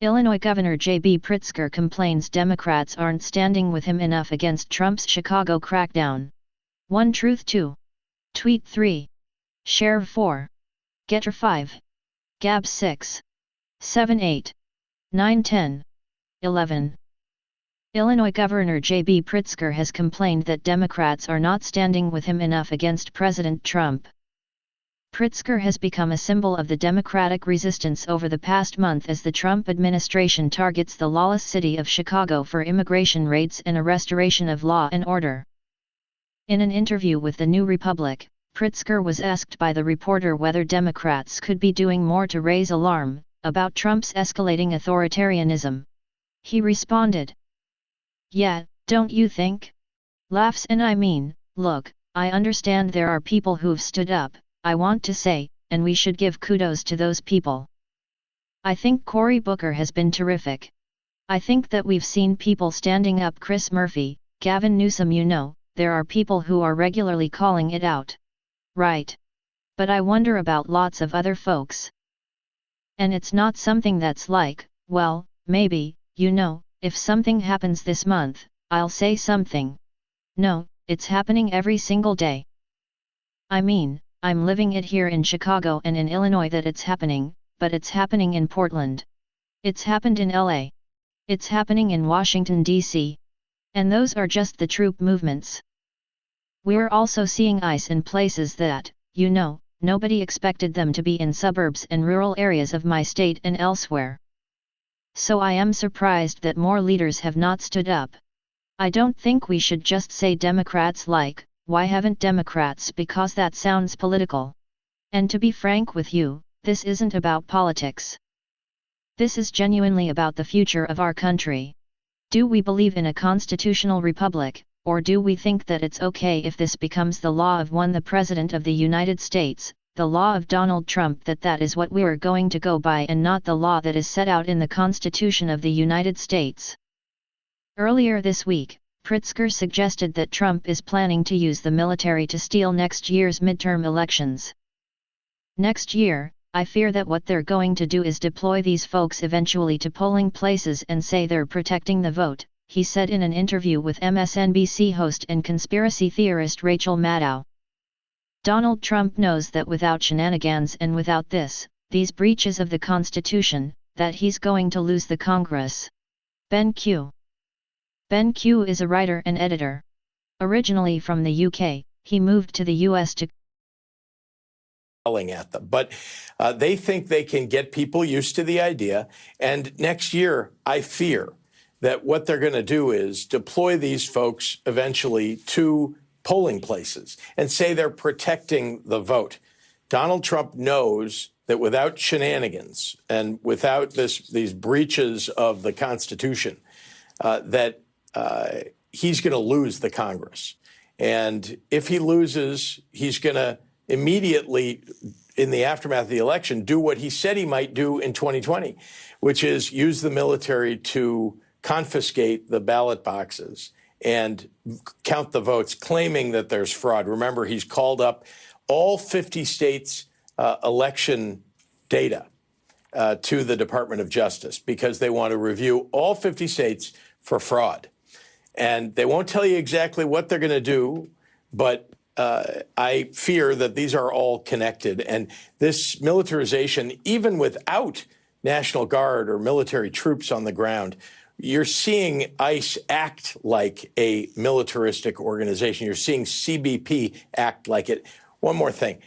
Illinois Governor J.B. Pritzker complains Democrats aren't standing with him enough against Trump's Chicago crackdown. One Truth 2. Tweet 3. Share 4. Getter 5. Gab 6. 7 8. 9 10. 11. Illinois Governor J.B. Pritzker has complained that Democrats are not standing with him enough against President Trump. Pritzker has become a symbol of the Democratic resistance over the past month as the Trump administration targets the lawless city of Chicago for immigration raids and a restoration of law and order. In an interview with the New Republic, Pritzker was asked by the reporter whether Democrats could be doing more to raise alarm about Trump's escalating authoritarianism. He responded, "Yeah, don't you think? Laughs and I mean, look, I understand there are people who've stood up, I want to say, and we should give kudos to those people. I think Cory Booker has been terrific. I think that we've seen people standing up, Chris Murphy, Gavin Newsom, there are people who are regularly calling it out. Right. But I wonder about lots of other folks. And it's not something that's like, well, maybe, if something happens this month, I'll say something. No, it's happening every single day. I mean, I'm living it here in Chicago and in Illinois that it's happening, but it's happening in Portland. It's happened in LA. It's happening in Washington, D.C. And those are just the troop movements. We're also seeing ICE in places that, nobody expected them to be in suburbs and rural areas of my state and elsewhere. So I am surprised that more leaders have not stood up. I don't think we should just say Democrats why haven't Democrats, because that sounds political. And to be frank with you, this isn't about politics. This is genuinely about the future of our country. Do we believe in a constitutional republic, or do we think that it's okay if this becomes the law of the President of the United States, the law of Donald Trump, that is what we're going to go by and not the law that is set out in the Constitution of the United States? Earlier this week, Pritzker suggested that Trump is planning to use the military to steal next year's midterm elections. Next year, I fear that what they're going to do is deploy these folks eventually to polling places and say they're protecting the vote, he said in an interview with MSNBC host and conspiracy theorist Rachel Maddow. Donald Trump knows that without shenanigans and without these breaches of the Constitution, that he's going to lose the Congress. Ben Q. Ben Q is a writer and editor. Originally from the UK, he moved to the US to at them, but they think they can get people used to the idea. And next year, I fear that what they're going to do is deploy these folks eventually to polling places and say they're protecting the vote. Donald Trump knows that without shenanigans and without these breaches of the Constitution, that he's going to lose the Congress. And if he loses, he's going to immediately, in the aftermath of the election, do what he said he might do in 2020, which is use the military to confiscate the ballot boxes and count the votes, claiming that there's fraud. Remember, he's called up all 50 states' election data to the Department of Justice because they want to review all 50 states for fraud. And they won't tell you exactly what they're going to do, but I fear that these are all connected. And this militarization, even without National Guard or military troops on the ground, you're seeing ICE act like a militaristic organization. You're seeing CBP act like it. One more thing.